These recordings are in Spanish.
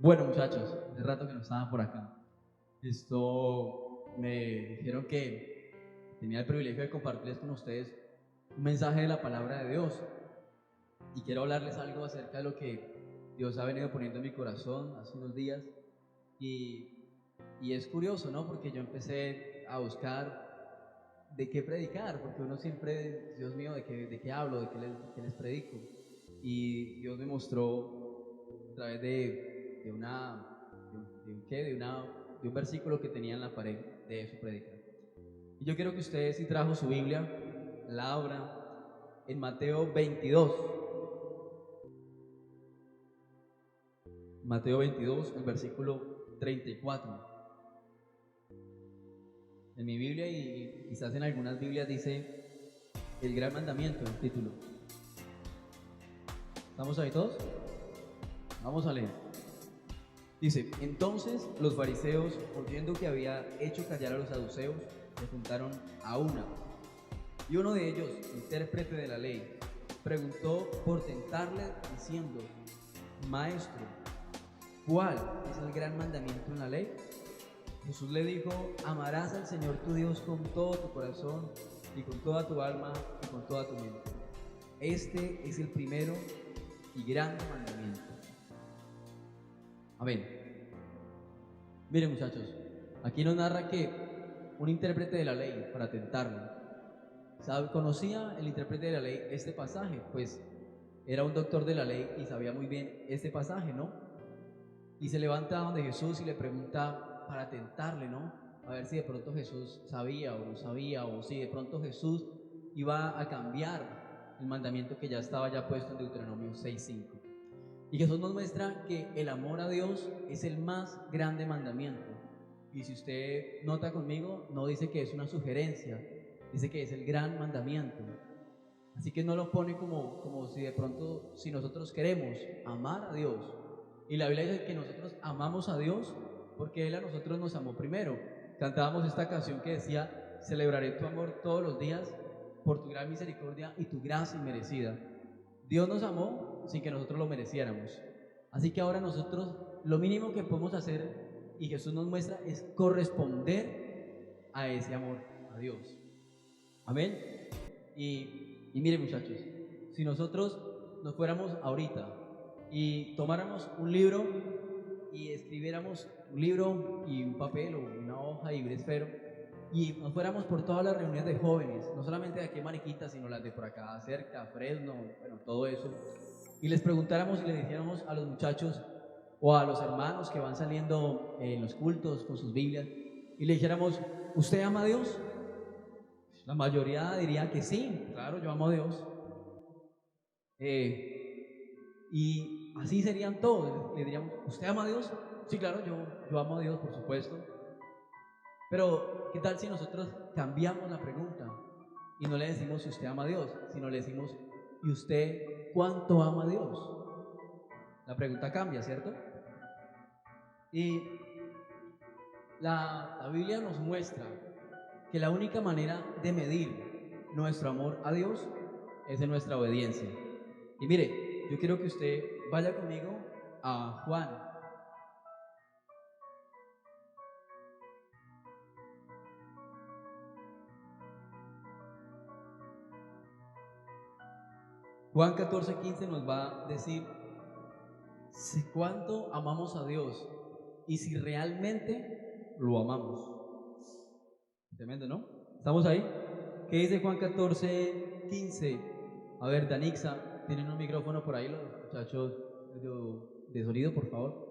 Bueno, muchachos, hace rato que no estaban por acá. Me dijeron que tenía el privilegio de compartirles con ustedes un mensaje de la palabra de Dios. Y quiero hablarles algo acerca de lo que Dios ha venido poniendo en mi corazón hace unos días. Y es curioso, ¿no? Porque yo empecé a buscar de qué predicar, porque uno siempre, Dios mío, de qué hablo, de qué les predico. Y Dios me mostró a través de un versículo que tenía en la pared de su predica. Y yo quiero que ustedes, si trajo su Biblia, la abra en Mateo 22. Mateo 22, el versículo 34. En mi Biblia y quizás en algunas Biblias dice el gran mandamiento, el título. ¿Estamos ahí todos? Vamos a leer. Dice: entonces los fariseos, oyendo que había hecho callar a los saduceos, se juntaron a una. Y uno de ellos, intérprete de la ley, preguntó por tentarle diciendo: Maestro, ¿cuál es el gran mandamiento en la ley? Jesús le dijo: amarás al Señor tu Dios con todo tu corazón y con toda tu alma y con toda tu mente. Este es el primero y grande mandamiento. Amén. Miren, muchachos, aquí nos narra que un intérprete de la ley, para tentarlo, conocía el intérprete de la ley este pasaje, pues era un doctor de la ley y sabía muy bien este pasaje, ¿no? Y se levanta donde Jesús y le pregunta para tentarle, ¿no? A ver si de pronto Jesús sabía o no sabía, o si de pronto Jesús iba a cambiar el mandamiento que ya estaba ya puesto en Deuteronomio 6:5. Y Jesús nos muestra que el amor a Dios es el más grande mandamiento. Y si usted nota conmigo, no dice que es una sugerencia, dice que es el gran mandamiento. Así que no lo pone como si de pronto, si nosotros queremos amar a Dios. Y la Biblia dice que nosotros amamos a Dios porque Él a nosotros nos amó primero. Cantábamos esta canción que decía: celebraré tu amor todos los días por tu gran misericordia y tu gracia inmerecida. Dios nos amó sin que nosotros lo mereciéramos. Así que ahora nosotros lo mínimo que podemos hacer, y Jesús nos muestra, es corresponder a ese amor a Dios. Amén. Y miren, muchachos, si nosotros nos fuéramos ahorita y tomáramos un libro y escribiéramos un libro y un papel o una hoja y un esfero y nos fuéramos por todas las reuniones de jóvenes, no solamente de aquí en Mariquita, sino las de por acá cerca, Fresno, bueno, todo eso, y les preguntáramos y les dijéramos a los muchachos o a los hermanos que van saliendo en los cultos con sus Biblias y le dijéramos: ¿usted ama a Dios? La mayoría diría que sí, claro, yo amo a Dios. Y así serían todos. Le diríamos: ¿usted ama a Dios? Sí, claro, yo amo a Dios, por supuesto. Pero, ¿qué tal si nosotros cambiamos la pregunta y no le decimos si usted ama a Dios, sino le decimos: ¿y usted cuánto ama a Dios? La pregunta cambia, ¿cierto? Y la Biblia nos muestra que la única manera de medir nuestro amor a Dios es en nuestra obediencia. Y mire, yo quiero que usted vaya conmigo a Juan 14:15 nos va a decir si cuánto amamos a Dios y si realmente lo amamos. Tremendo, ¿no? ¿Estamos ahí? ¿Qué dice Juan 14:15? A ver, Danixa, ¿tienen un micrófono por ahí los muchachos de sonido, por favor?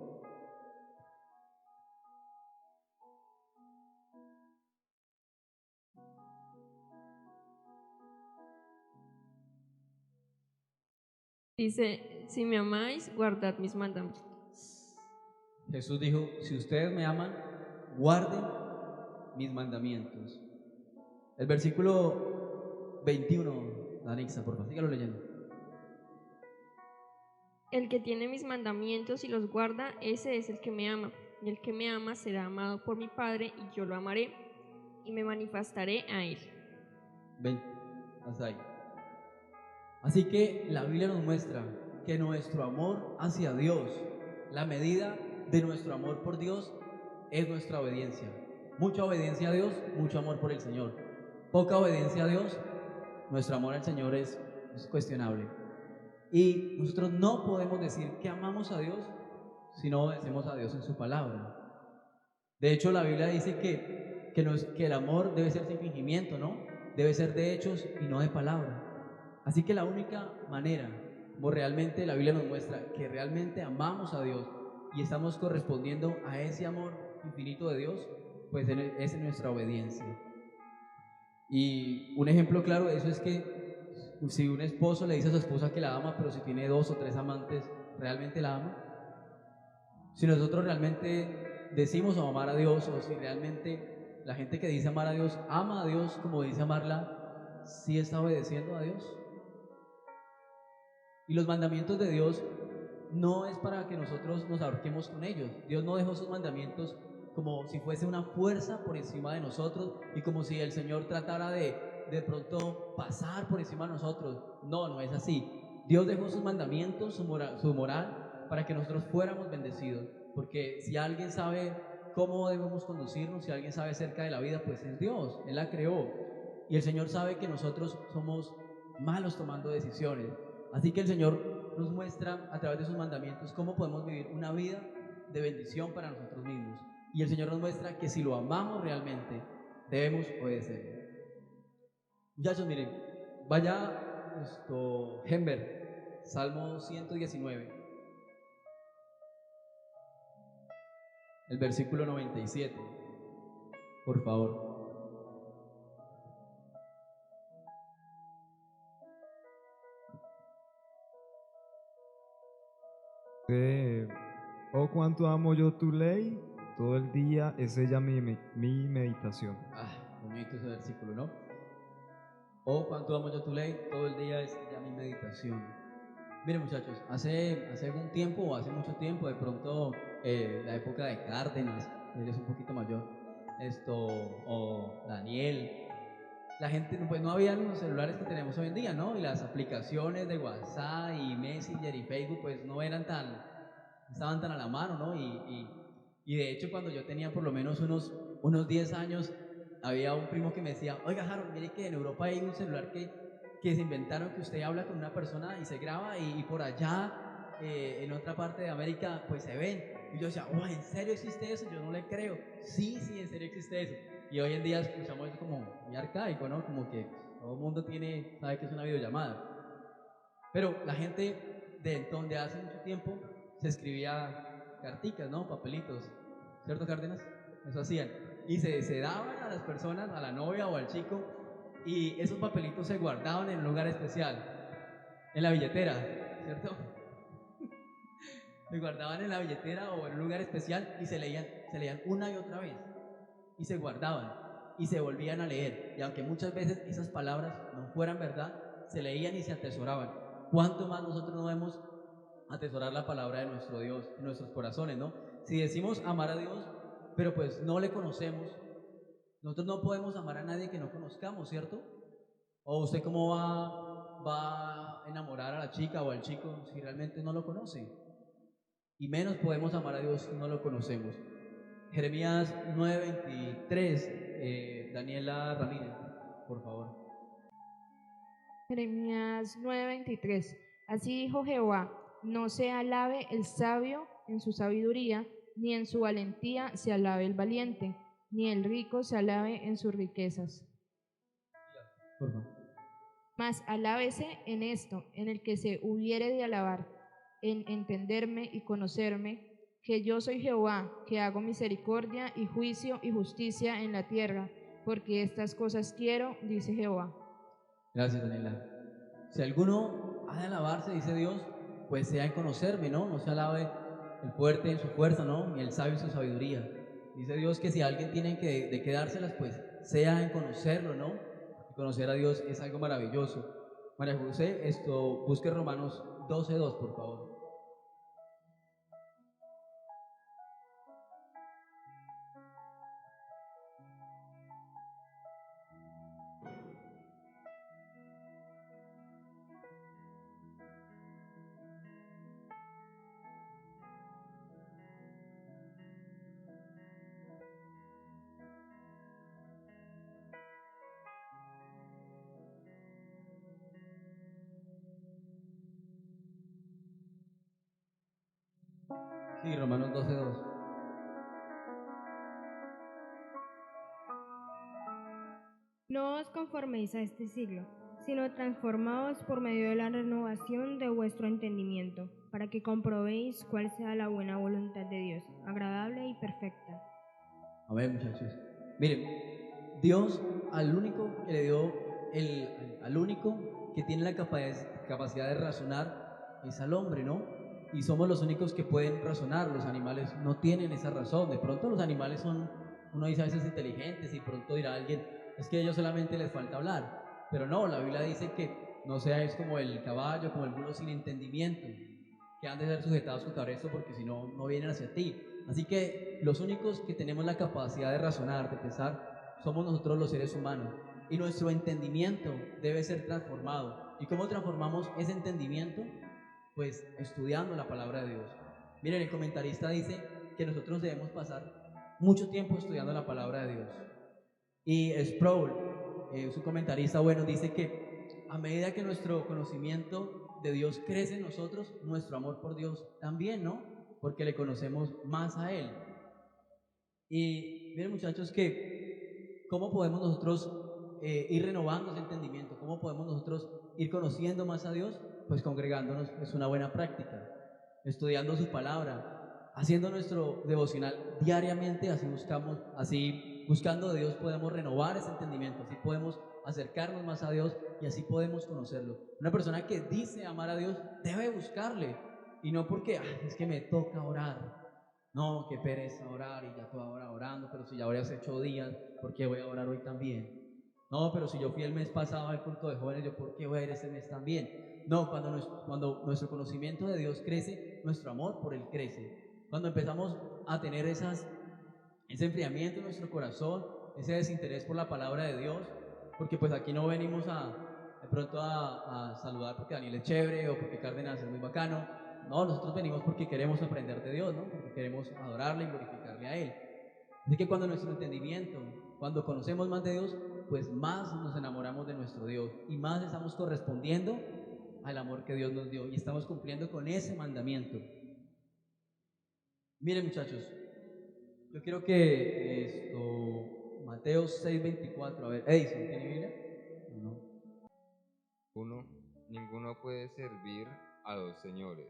Dice: si me amáis, guardad mis mandamientos. Jesús dijo: si ustedes me aman, guarden mis mandamientos. El versículo 21, Danixa, por favor, sígalo leyendo. El que tiene mis mandamientos y los guarda, ese es el que me ama. Y el que me ama será amado por mi Padre, y yo lo amaré y me manifestaré a él. Ven, hasta ahí. Así que la Biblia nos muestra que nuestro amor hacia Dios, la medida de nuestro amor por Dios es nuestra obediencia. Mucha obediencia a Dios, mucho amor por el Señor. Poca obediencia a Dios, nuestro amor al Señor es cuestionable. Y nosotros no podemos decir que amamos a Dios si no obedecemos a Dios en su palabra. De hecho, la Biblia dice que el amor debe ser sin fingimiento, ¿no? Debe ser de hechos y no de palabra. Así que la única manera como realmente la Biblia nos muestra que realmente amamos a Dios y estamos correspondiendo a ese amor infinito de Dios, pues es en nuestra obediencia. Y un ejemplo claro de eso es que si un esposo le dice a su esposa que la ama, pero si tiene 2 o 3 amantes, ¿realmente la ama? Si nosotros realmente decimos amar a Dios, o si realmente la gente que dice amar a Dios ama a Dios como dice amarla, ¿sí está obedeciendo a Dios? Y los mandamientos de Dios no es para que nosotros nos ahorquemos con ellos. Dios no dejó sus mandamientos como si fuese una fuerza por encima de nosotros y como si el Señor tratara de pronto pasar por encima de nosotros. No, no es así. Dios dejó sus mandamientos, su moral, para que nosotros fuéramos bendecidos. Porque si alguien sabe cómo debemos conducirnos, si alguien sabe acerca de la vida, pues es Dios. Él la creó. Y el Señor sabe que nosotros somos malos tomando decisiones. Así que el Señor nos muestra a través de sus mandamientos cómo podemos vivir una vida de bendición para nosotros mismos. Y el Señor nos muestra que si lo amamos realmente, debemos obedecerlo. Muchachos, miren, vaya Hember, Salmo 119, el versículo 97, por favor. Oh, cuánto amo yo tu ley, todo el día es ella mi meditación. Bonito ese versículo, ¿no? Oh, cuánto amo yo tu ley, todo el día es ya mi meditación. Miren, muchachos, hace algún tiempo o hace mucho tiempo, de pronto la época de Cárdenas, él es un poquito mayor, o Daniel, la gente pues no había los celulares que tenemos hoy en día, ¿no? Y las aplicaciones de WhatsApp y Messenger y Facebook pues no estaban tan a la mano, ¿no? Y de hecho cuando yo tenía por lo menos unos 10 años, había un primo que me decía, oiga Harold, mire que en Europa hay un celular que se inventaron que usted habla con una persona y se graba y por allá, en otra parte de América, pues se ven. Y yo decía, oh, ¿en serio existe eso? Yo no le creo. Sí, sí, en serio existe eso. Y hoy en día escuchamos eso como muy arcaico, ¿no? Como que todo el mundo sabe que es una videollamada. Pero la gente de hace mucho tiempo se escribía carticas, ¿no? Papelitos, ¿cierto, Cárdenas? Eso hacían. Y se daban a las personas, a la novia o al chico, y esos papelitos se guardaban en un lugar especial, en la billetera, ¿cierto? Se guardaban en la billetera o en un lugar especial y se leían una y otra vez. Y se guardaban y se volvían a leer. Y aunque muchas veces esas palabras no fueran verdad, se leían y se atesoraban. ¿Cuánto más nosotros no debemos atesorar la palabra de nuestro Dios en nuestros corazones, ¿no? Si decimos amar a Dios, pero pues no le conocemos, nosotros no podemos amar a nadie que no conozcamos, ¿cierto? ¿O usted cómo va a enamorar a la chica o al chico si realmente no lo conoce? Y menos podemos amar a Dios si no lo conocemos. Jeremías 9:23, Daniela Ramírez, por favor. Jeremías 9:23. Así dijo Jehová, no se alabe el sabio en su sabiduría, ni en su valentía se alabe el valiente, ni el rico se alabe en sus riquezas. Por favor. Mas alábese en esto, en el que se hubiere de alabar, en entenderme y conocerme, que yo soy Jehová, que hago misericordia y juicio y justicia en la tierra, porque estas cosas quiero, dice Jehová. Gracias, Daniela. Si alguno ha de alabarse, dice Dios, pues sea en conocerme, ¿no? No se alabe el fuerte en su fuerza, ¿no? Ni el sabio en su sabiduría. Dice Dios que si alguien tiene de qué dárselas, pues sea en conocerlo, ¿no? Y conocer a Dios es algo maravilloso. María José, busque Romanos 12:2, por favor. Sí, Romanos 12:2. No os conforméis a este siglo, sino transformaos por medio de la renovación de vuestro entendimiento, para que comprobéis cuál sea la buena voluntad de Dios, agradable y perfecta. A ver, muchachos. Miren, Dios al único que le dio, al único que tiene la capacidad de razonar es al hombre, ¿no? Y somos los únicos que pueden razonar. Los animales no tienen esa razón. De pronto los animales son, uno dice a veces inteligentes y pronto dirá alguien, es que a ellos solamente les falta hablar. Pero no, la Biblia dice que no seáis como el caballo, como el mulo sin entendimiento, que han de ser sujetados con cabresto porque si no, no vienen hacia ti. Así que los únicos que tenemos la capacidad de razonar, de pensar, somos nosotros los seres humanos. Y nuestro entendimiento debe ser transformado. ¿Y cómo transformamos ese entendimiento? Pues estudiando la palabra de Dios. Miren, el comentarista dice que nosotros debemos pasar mucho tiempo estudiando la palabra de Dios. Y Sproul, su comentarista bueno, dice que a medida que nuestro conocimiento de Dios crece en nosotros, nuestro amor por Dios también, ¿no? Porque le conocemos más a Él. Y miren, muchachos, que cómo podemos nosotros ir renovando ese entendimiento, cómo podemos nosotros ir conociendo más a Dios, pues congregándonos es una buena práctica, estudiando su palabra, haciendo nuestro devocional diariamente, así buscando de Dios podemos renovar ese entendimiento, así podemos acercarnos más a Dios y así podemos conocerlo. Una persona que dice amar a Dios debe buscarle y no porque es que me toca orar. No, qué pereza orar y ya toda hora orando, pero si ya oré hace 8 días, ¿por qué voy a orar hoy también? No, pero si yo fui el mes pasado al culto de jóvenes, ¿yo por qué voy a ir este mes también? No, cuando nuestro conocimiento de Dios crece, nuestro amor por Él crece. Cuando empezamos a tener ese enfriamiento en nuestro corazón, ese desinterés por la palabra de Dios, porque pues aquí no venimos de pronto a saludar porque Daniel es chévere o porque Cárdenas es muy bacano. No, nosotros venimos porque queremos aprender de Dios, ¿no? Porque queremos adorarle y glorificarle a Él. Así que cuando nuestro entendimiento, cuando conocemos más de Dios, pues más nos enamoramos de nuestro Dios y más estamos correspondiendo al amor que Dios nos dio y estamos cumpliendo con ese mandamiento. Miren, muchachos, yo quiero que Mateo 6:24, a ver, Edison, ¿tiene Biblia? No. Ninguno puede servir a dos señores,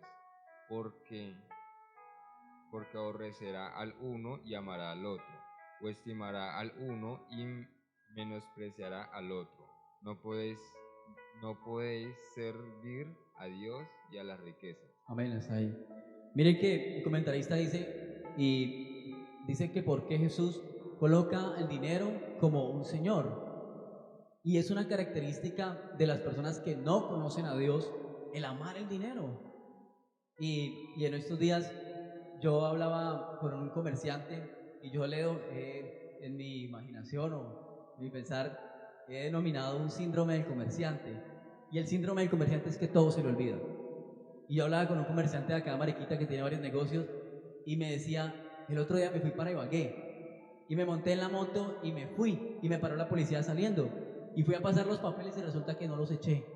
porque aborrecerá al uno y amará al otro, o estimará al uno y menospreciará al otro. No podéis servir a Dios y a las riquezas. Amén, está ahí. Miren que el comentarista dice que por qué Jesús coloca el dinero como un señor. Y es una característica de las personas que no conocen a Dios, el amar el dinero. Y en estos días yo hablaba con un comerciante y yo leo en mi imaginación o en mi pensar, he denominado un síndrome del comerciante. Y el síndrome del comerciante es que todo se le olvida. Y yo hablaba con un comerciante de acá, Mariquita, que tiene varios negocios, y me decía, el otro día me fui para Ibagué, y me monté en la moto y me fui, y me paró la policía saliendo, y fui a pasar los papeles y resulta que no los eché.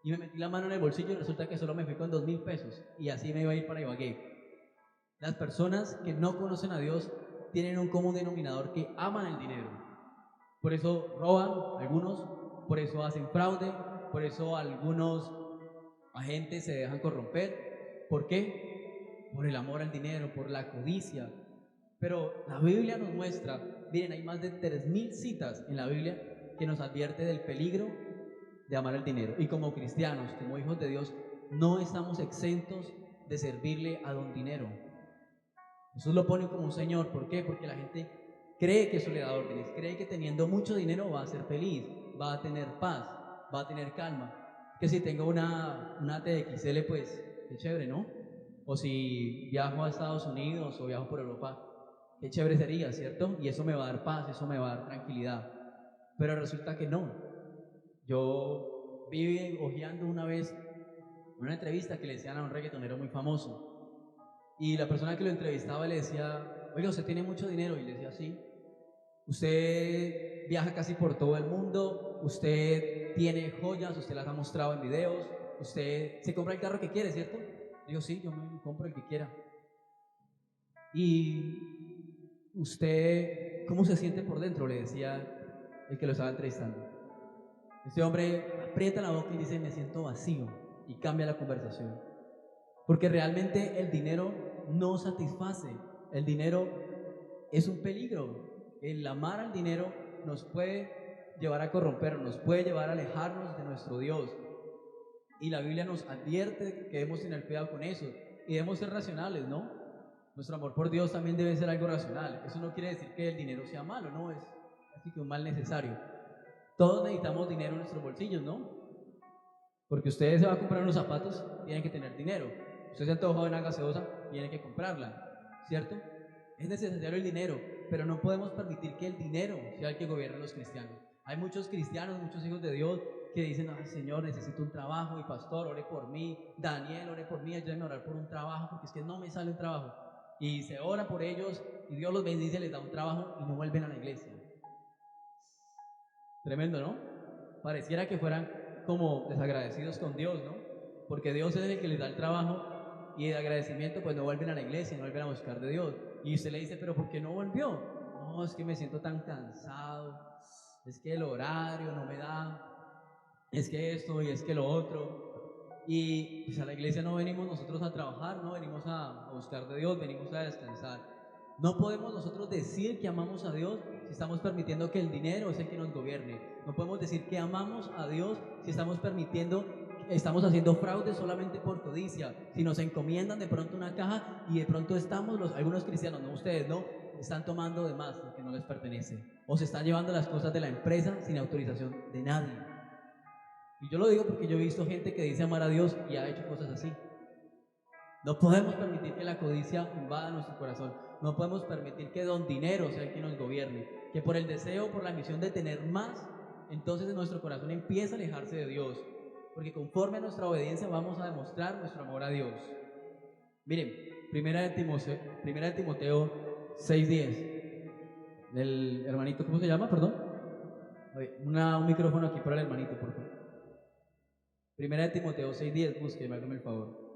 Y me metí la mano en el bolsillo y resulta que solo me fui con 2.000 pesos, y así me iba a ir para Ibagué. Las personas que no conocen a Dios tienen un común denominador que aman el dinero. Por eso roban algunos, por eso hacen fraude, por eso algunos agentes se dejan corromper. ¿Por qué? Por el amor al dinero, por la codicia. Pero la Biblia nos muestra, miren, hay más de 3.000 citas en la Biblia que nos advierte del peligro de amar el dinero. Y como cristianos, como hijos de Dios, no estamos exentos de servirle a don dinero. Jesús lo pone como un señor. ¿Por qué? Porque la gente cree que eso le da órdenes, cree que teniendo mucho dinero va a ser feliz, va a tener paz, va a tener calma. Que si tengo una TXL, pues qué chévere, ¿no? O si viajo a Estados Unidos o viajo por Europa, qué chévere sería, ¿cierto? Y eso me va a dar paz, eso me va a dar tranquilidad. Pero resulta que no. Yo vi hojeando una vez una entrevista que le decían a un reggaetonero muy famoso. Y la persona que lo entrevistaba le decía, oiga, ¿usted tiene mucho dinero? Y le decía, sí. Usted viaja casi por todo el mundo, usted tiene joyas, usted las ha mostrado en videos, usted se compra el carro que quiere, ¿cierto? Digo, sí, yo me compro el que quiera. Y usted, ¿cómo se siente por dentro? Le decía el que lo estaba entrevistando. Este hombre aprieta la boca y dice, me siento vacío, y cambia la conversación. Porque realmente el dinero no satisface, el dinero es un peligro. El amar al dinero nos puede llevar a corrompernos, nos puede llevar a alejarnos de nuestro Dios. Y la Biblia nos advierte que debemos tener cuidado con eso y debemos ser racionales, ¿no? Nuestro amor por Dios también debe ser algo racional. Eso no quiere decir que el dinero sea malo, no, es así que un mal necesario. Todos necesitamos dinero en nuestros bolsillos, ¿no? Porque ustedes se va a comprar unos zapatos, tienen que tener dinero. Usted se antojó de una gaseosa, tiene que comprarla, ¿cierto? Es necesario el dinero, pero no podemos permitir que el dinero sea el que gobierne a los cristianos. Hay muchos cristianos, muchos hijos de Dios que dicen, ay Señor, necesito un trabajo, y pastor, ore por mí, Daniel, ore por mí, ayúdame a orar por un trabajo, porque es que no me sale un trabajo. Y se ora por ellos, y Dios los bendice, les da un trabajo, y no vuelven a la iglesia. Tremendo, ¿no? Pareciera que fueran como desagradecidos con Dios, ¿no? Porque Dios es el que les da el trabajo, y de agradecimiento pues no vuelven a la iglesia, no vuelven a buscar de Dios. Y usted le dice, pero ¿por qué no volvió? No, es que me siento tan cansado, es que el horario no me da, es que esto y es que lo otro. Y pues a la iglesia no venimos nosotros a trabajar, no venimos a buscar de Dios, venimos a descansar. No podemos nosotros decir que amamos a Dios si estamos permitiendo que el dinero es el que nos gobierne. No podemos decir que amamos a Dios si estamos estamos haciendo fraude solamente por codicia. Si nos encomiendan de pronto una caja y de pronto algunos cristianos, no ustedes, no, están tomando de más lo que no les pertenece. O se están llevando las cosas de la empresa sin autorización de nadie. Y yo lo digo porque yo he visto gente que dice amar a Dios y ha hecho cosas así. No podemos permitir que la codicia invada nuestro corazón. No podemos permitir que don dinero sea el que nos gobierne. Que por el deseo, por la misión de tener más, entonces nuestro corazón empieza a alejarse de Dios. Porque conforme a nuestra obediencia vamos a demostrar nuestro amor a Dios. Miren, primera de Timoteo 6:10. El hermanito, ¿cómo se llama? Perdón. Un micrófono aquí para el hermanito, por favor. Primera de Timoteo 6:10, búsqueme, hágame el favor.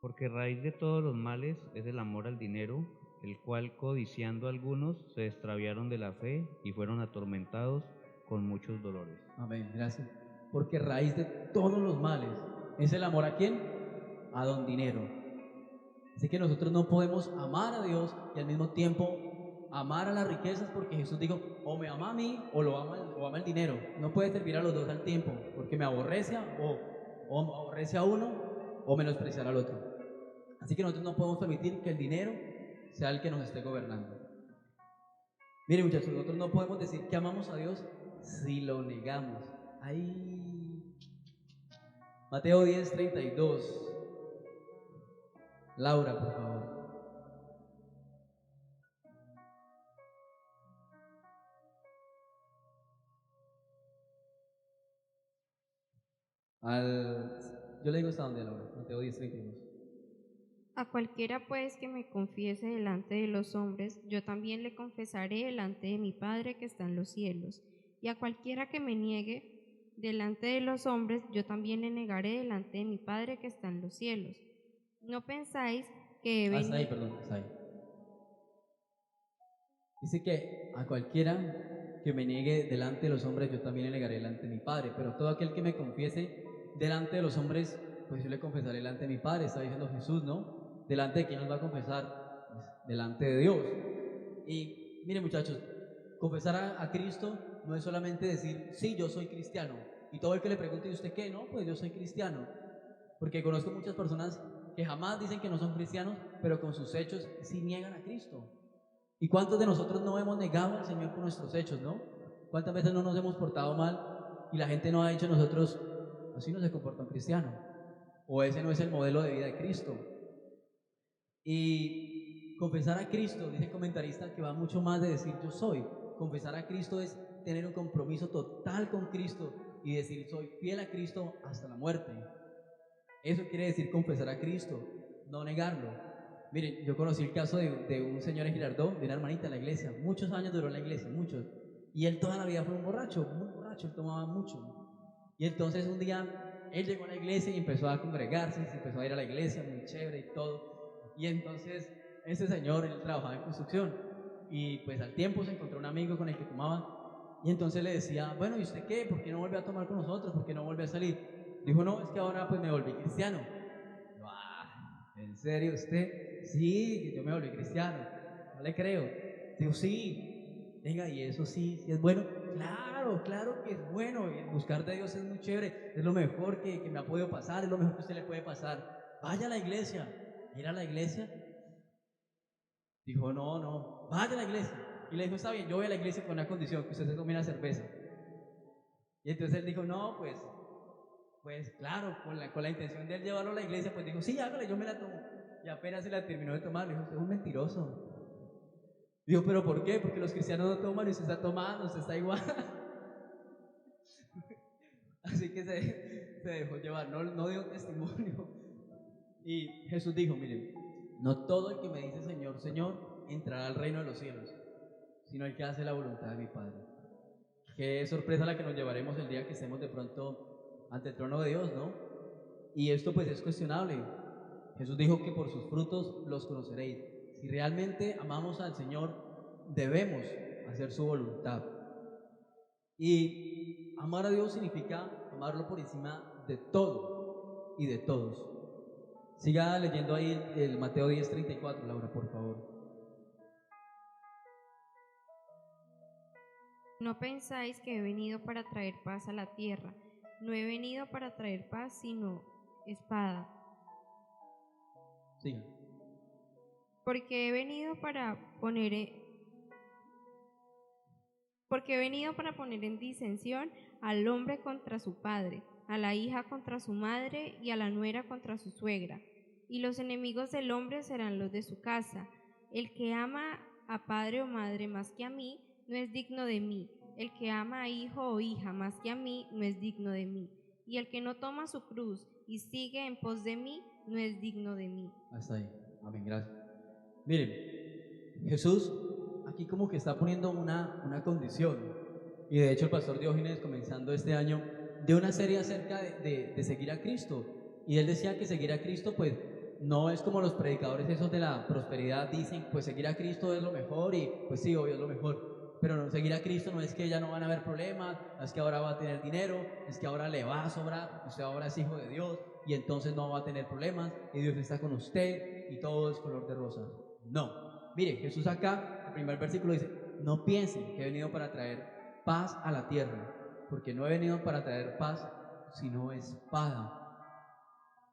Porque raíz de todos los males es el amor al dinero, el cual codiciando algunos se extraviaron de la fe y fueron atormentados con muchos dolores. Amén, gracias. Porque raíz de todos los males es el amor ¿a quién? A don dinero. Así que nosotros no podemos amar a Dios y al mismo tiempo amar a las riquezas, porque Jesús dijo, o me ama a mí o ama el dinero. No puede servir a los dos al tiempo, porque me aborrece o aborrece a uno o menospreciar al otro. Así que nosotros no podemos permitir que el dinero sea el que nos esté gobernando. Miren muchachos, nosotros no podemos decir que amamos a Dios si lo negamos. Ahí. Mateo 10:32. Laura, por favor. Yo le digo hasta dónde, Laura. Mateo 10:32. A cualquiera pues que me confiese delante de los hombres, yo también le confesaré delante de mi Padre que está en los cielos. Y a cualquiera que me niegue delante de los hombres, yo también le negaré delante de mi Padre que está en los cielos. No pensáis que he Hasta ahí, venido... perdón, hasta ahí. Dice que a cualquiera que me niegue delante de los hombres, yo también le negaré delante de mi Padre. Pero todo aquel que me confiese delante de los hombres, pues yo le confesaré delante de mi Padre. Está diciendo Jesús, ¿no? ¿Delante de quién nos va a confesar? Pues delante de Dios. Y miren muchachos, confesar a Cristo no es solamente decir, sí, yo soy cristiano. Y todo el que le pregunte, ¿y usted qué? No, pues yo soy cristiano. Porque conozco muchas personas que jamás dicen que no son cristianos, pero con sus hechos sí niegan a Cristo. ¿Y cuántos de nosotros no hemos negado al Señor con nuestros hechos, no? ¿Cuántas veces no nos hemos portado mal y la gente no ha dicho nosotros, así no se comporta un cristiano? O ese no es el modelo de vida de Cristo. Y confesar a Cristo, dice el comentarista, que va mucho más de decir yo soy. Confesar a Cristo es tener un compromiso total con Cristo y decir soy fiel a Cristo hasta la muerte. Eso quiere decir confesar a Cristo, no negarlo. Miren, yo conocí el caso de un señor en Girardot, de una hermanita en la iglesia. Muchos años duró en la iglesia, muchos. Y él toda la vida fue un borracho, muy borracho, él tomaba mucho. Y entonces un día él llegó a la iglesia y empezó a congregarse, se empezó a ir a la iglesia, muy chévere y todo. Y entonces ese señor, él trabajaba en construcción y pues al tiempo se encontró un amigo con el que tomaba y entonces le decía, bueno, ¿y usted qué? ¿Por qué no vuelve a tomar con nosotros? ¿Por qué no vuelve a salir? Dijo, no, es que ahora pues me volví cristiano. Yo, ¿en serio usted? Sí, que yo me volví cristiano. No le creo. Digo, sí. Venga, ¿y eso sí es bueno? Claro, claro que es bueno. Buscar de Dios es muy chévere. Es lo mejor que me ha podido pasar. Es lo mejor que a usted le puede pasar. Vaya a la iglesia. Ir a la iglesia. Dijo, no, no. Vaya a la iglesia. Y le dijo, está bien, yo voy a la iglesia con una condición, que usted se tome una cerveza. Y entonces él dijo, no, pues claro, con la intención de él llevarlo a la iglesia, pues dijo, sí, hágale, yo me la tomo. Y apenas se la terminó de tomar, le dijo, usted es un mentiroso. Dijo, ¿pero por qué? Porque los cristianos no toman y usted está tomando, usted está igual. Así que se dejó llevar, no dio testimonio. Y Jesús dijo, miren, no todo el que me dice Señor, Señor, entrará al reino de los cielos, sino el que hace la voluntad de mi Padre. Qué sorpresa la que nos llevaremos el día que estemos de pronto ante el trono de Dios, ¿no? Y esto pues es cuestionable. Jesús dijo que por sus frutos los conoceréis. Si realmente amamos al Señor, debemos hacer su voluntad. Y amar a Dios significa amarlo por encima de todo y de todos. Siga leyendo ahí el Mateo 10:34, Laura, por favor. No pensáis que he venido para traer paz a la tierra. No he venido para traer paz, sino espada. Siga. Porque he venido para poner en disensión al hombre contra su padre, a la hija contra su madre y a la nuera contra su suegra. Y los enemigos del hombre serán los de su casa. El que ama a padre o madre más que a mí, no es digno de mí. El que ama a hijo o hija más que a mí, no es digno de mí. Y el que no toma su cruz y sigue en pos de mí, no es digno de mí. Hasta ahí. Amén, gracias. Miren, Jesús aquí como que está poniendo una condición. Y de hecho el pastor Diógenes, comenzando este año, dio una serie acerca de seguir a Cristo. Y él decía que seguir a Cristo pues no es como los predicadores esos de la prosperidad dicen, pues seguir a Cristo es lo mejor y pues sí, obvio es lo mejor. Pero no, seguir a Cristo no es que ya no van a haber problemas, es que ahora va a tener dinero, es que ahora le va a sobrar, usted ahora es hijo de Dios y entonces no va a tener problemas y Dios está con usted y todo es color de rosa. No. Mire, Jesús acá, el primer versículo dice, no piensen que he venido para traer paz a la tierra, porque no he venido para traer paz, sino espada.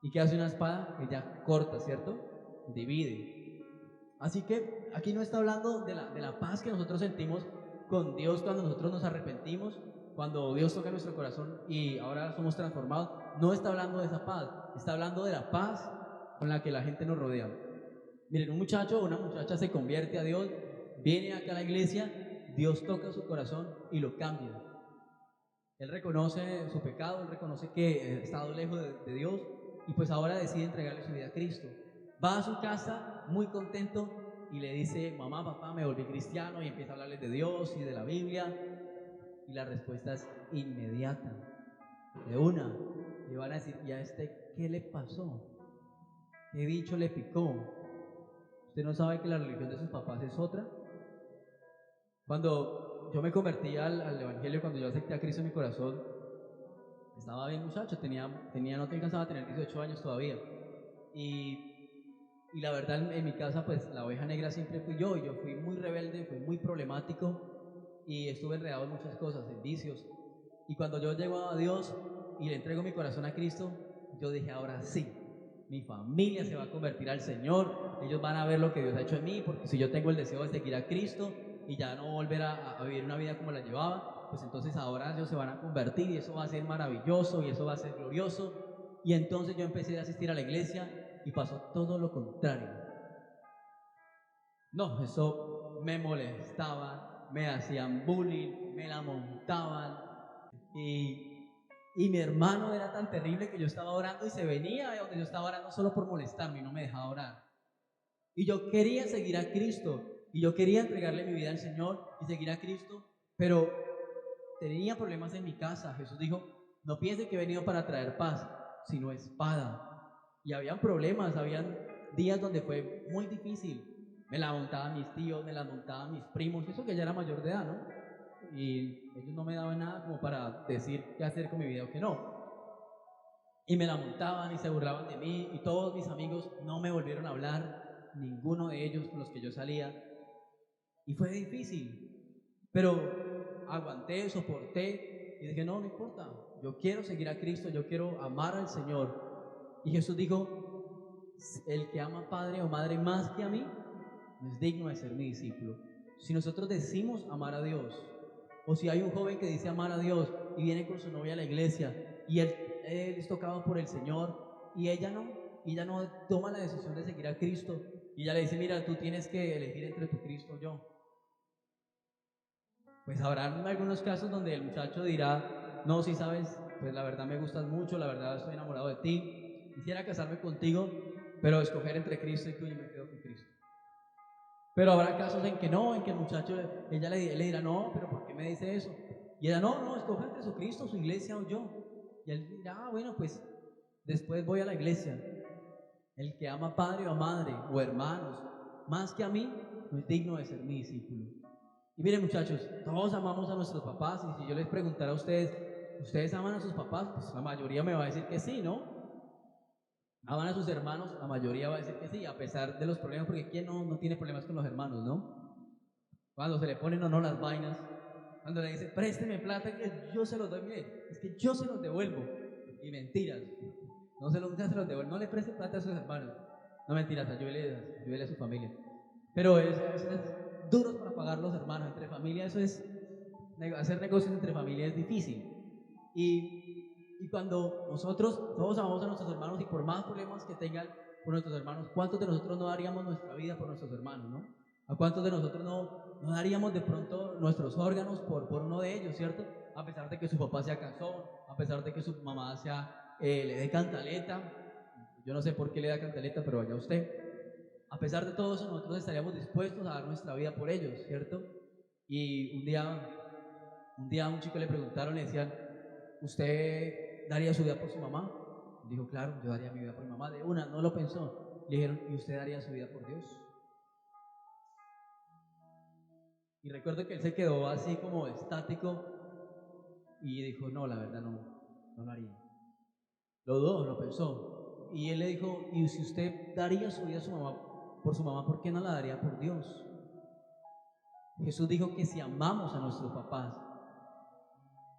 ¿Y qué hace una espada? Ella corta, ¿cierto? Divide. Así que aquí no está hablando de la paz que nosotros sentimos con Dios cuando nosotros nos arrepentimos, cuando Dios toca nuestro corazón y ahora somos transformados. No está hablando de esa paz, está hablando de la paz con la que la gente nos rodea. Miren, un muchacho o una muchacha se convierte a Dios, viene acá a la iglesia, Dios toca su corazón y lo cambia. Él reconoce su pecado, él reconoce que ha estado lejos de Dios y pues ahora decide entregarle su vida a Cristo. Va a su casa muy contento y le dice, mamá, papá, me volví cristiano, y empieza a hablarles de Dios y de la Biblia y la respuesta es inmediata, de una. Le van a decir, ¿y a este qué le pasó? ¿Qué bicho le picó? ¿Usted no sabe que la religión de sus papás es otra? Cuando yo me convertí al evangelio, cuando yo acepté a Cristo en mi corazón, estaba bien muchacho, no alcanzaba a tener 18 años todavía. Y la verdad en mi casa pues la oveja negra siempre fui yo fui muy rebelde, fui muy problemático y estuve enredado en muchas cosas, en vicios. Y cuando yo llego a Dios y le entrego mi corazón a Cristo, yo dije, ahora sí, mi familia se va a convertir al Señor, ellos van a ver lo que Dios ha hecho en mí, porque si yo tengo el deseo de seguir a Cristo y ya no volver a vivir una vida como la llevaba, pues entonces ahora ellos se van a convertir y eso va a ser maravilloso y eso va a ser glorioso. Y entonces yo empecé a asistir a la iglesia y pasó todo lo contrario. No, eso me molestaba, me hacían bullying, me la montaban y mi hermano era tan terrible que yo estaba orando y se venía de donde yo estaba orando solo por molestarme y no me dejaba orar. Y yo quería seguir a Cristo y yo quería entregarle mi vida al Señor y seguir a Cristo, pero tenía problemas en mi casa. Jesús dijo, No piense que he venido para traer paz, sino espada. Y habían problemas, habían días donde fue muy difícil. Me la montaban mis tíos, me la montaban mis primos, eso que ya era mayor de edad, ¿no? Y ellos no me daban nada como para decir qué hacer con mi vida o qué no. Y me la montaban y se burlaban de mí y todos mis amigos no me volvieron a hablar, ninguno de ellos con los que yo salía. Y fue difícil, pero aguanté, soporté y dije, no, no importa, yo quiero seguir a Cristo, yo quiero amar al Señor. Y Jesús dijo, el que ama padre o madre más que a mí, no es digno de ser mi discípulo. Si nosotros decimos amar a Dios, o si hay un joven que dice amar a Dios y viene con su novia a la iglesia y él es tocado por el Señor y ella no toma la decisión de seguir a Cristo y ella le dice, mira, tú tienes que elegir entre tu Cristo o yo. Pues habrán algunos casos donde el muchacho dirá, no, si sabes, pues la verdad me gustas mucho, la verdad estoy enamorado de ti, quisiera casarme contigo, pero escoger entre Cristo y tú, yo me quedo con Cristo. Pero habrá casos en que no, en que el muchacho, él le dirá, no, pero ¿por qué me dice eso? Y ella, no, escoge entre su Cristo, su iglesia o yo. Y él dirá, bueno, pues después voy a la iglesia. El que ama padre o madre o hermanos más que a mí, no es digno de ser mi discípulo. Y miren, muchachos, todos amamos a nuestros papás, y si yo les preguntara a ustedes, ¿ustedes aman a sus papás? Pues la mayoría me va a decir que sí, ¿no? ¿Aman a sus hermanos? La mayoría va a decir que sí, a pesar de los problemas, porque ¿quién no tiene problemas con los hermanos, no? Cuando se le ponen o no las vainas, cuando le dicen, présteme plata, que yo se los doy, mire, es que yo se los devuelvo. Y mentiras, nunca se los devuelvo, no le preste plata a sus hermanos. No, mentiras, ayúdele a su familia. Pero es duro para pagar los hermanos, entre familia, eso es, hacer negocios entre familia es difícil. Y cuando nosotros todos amamos a nuestros hermanos y por más problemas que tengan por nuestros hermanos, ¿cuántos de nosotros no daríamos nuestra vida por nuestros hermanos, no? ¿A cuántos de nosotros no daríamos de pronto nuestros órganos por uno de ellos, cierto? A pesar de que su papá sea canzón, a pesar de que su mamá le dé cantaleta, yo no sé por qué le da cantaleta, pero vaya usted. A pesar de todo eso, nosotros estaríamos dispuestos a dar nuestra vida por ellos, ¿cierto? Y un día a un chico le preguntaron, le decían, ¿usted daría su vida por su mamá? Dijo, claro, yo daría mi vida por mi mamá. De una, no lo pensó. Le dijeron, ¿y usted daría su vida por Dios? Y recuerdo que él se quedó así como estático y dijo, no, la verdad no lo haría. Lo dudó, lo pensó. Y él le dijo, ¿y si usted daría su vida por su mamá, por qué no la daría por Dios? Jesús dijo que si amamos a nuestros papás,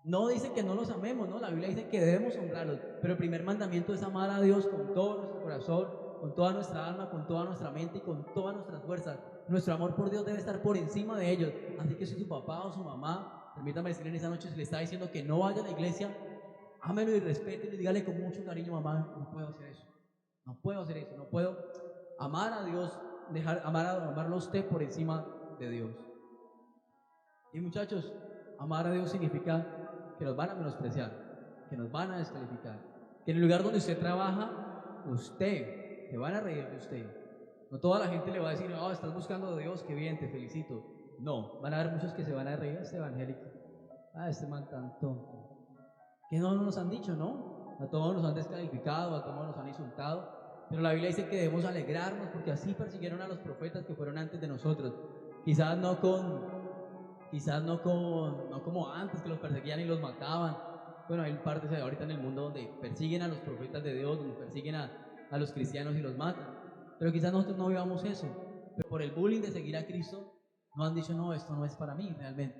no dice que no los amemos, ¿no? La Biblia dice que debemos honrarlos, pero el primer mandamiento es amar a Dios con todo nuestro corazón, con toda nuestra alma, con toda nuestra mente y con todas nuestras fuerzas. Nuestro amor por Dios debe estar por encima de ellos. Así que si su papá o su mamá, permítame decirle en esta noche, si le está diciendo que no vaya a la iglesia, ámelo y respete y dígale con mucho cariño, mamá, no puedo hacer eso, no puedo hacer eso, no puedo amar a Dios, amarlo a usted por encima de Dios. Y muchachos, amar a Dios significa que nos van a menospreciar, que nos van a descalificar, que en el lugar donde usted trabaja, se van a reír de usted. No toda la gente le va a decir, oh, estás buscando a Dios, qué bien, te felicito. No, van a haber muchos que se van a reír de este evangélico. Este man tan tonto. Que no nos han dicho, ¿no? A todos nos han descalificado, a todos nos han insultado. Pero la Biblia dice que debemos alegrarnos porque así persiguieron a los profetas que fueron antes de nosotros. Quizás no como antes, que los perseguían y los mataban. Bueno, hay partes ahorita en el mundo donde persiguen a los profetas de Dios, donde persiguen a los cristianos y los matan. Pero quizás nosotros no vivamos eso. Pero por el bullying de seguir a Cristo, no han dicho, no, esto no es para mí realmente.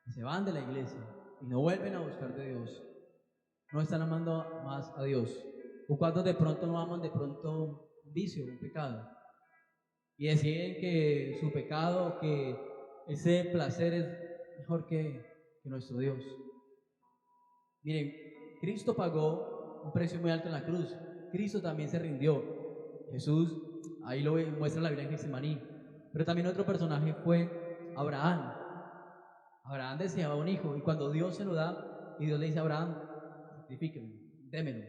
Y se van de la iglesia y no vuelven a buscar de Dios. No están amando más a Dios. O cuando de pronto no aman de pronto un vicio, un pecado. Y deciden que su pecado, que ese placer es mejor que nuestro Dios. Miren, Cristo pagó un precio muy alto en la cruz. Cristo también se rindió. Jesús, ahí lo muestra la Biblia en Getsemaní. Pero también otro personaje fue Abraham. Abraham deseaba un hijo y cuando Dios se lo da y Dios le dice a Abraham, sacrifíqueme, démelo.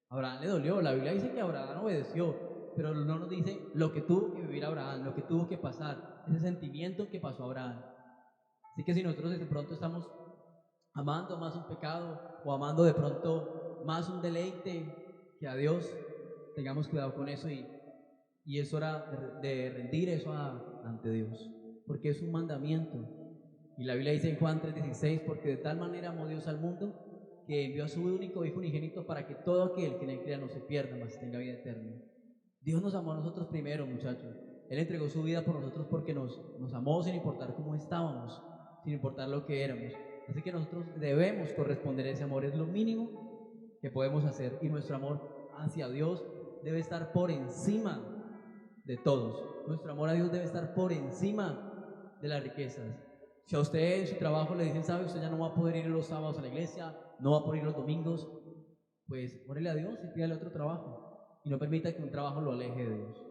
Abraham le dolió. La Biblia dice que Abraham obedeció, pero no nos dice lo que tuvo que vivir Abraham, lo que tuvo que pasar, ese sentimiento que pasó Abraham. Así que si nosotros de pronto estamos amando más un pecado o amando de pronto más un deleite que a Dios. Tengamos cuidado con eso y es hora de rendir eso ante Dios, porque es un mandamiento. Y la Biblia dice en Juan 3:16, porque de tal manera amó Dios al mundo que envió a su único Hijo unigénito para que todo aquel que en él crea no se pierda, mas tenga vida eterna. Dios nos amó a nosotros primero, muchachos. Él entregó su vida por nosotros porque nos amó sin importar cómo estábamos, sin importar lo que éramos. Así que nosotros debemos corresponder a ese amor, es lo mínimo que podemos hacer. Y nuestro amor hacia Dios debe estar por encima de todos. Nuestro amor a Dios debe estar por encima de las riquezas. Si a usted en su trabajo le dicen, sabe, usted ya no va a poder ir los sábados a la iglesia, no va a poder ir los domingos, pues órele a Dios y pídale otro trabajo. Y no permita que un trabajo lo aleje de Dios.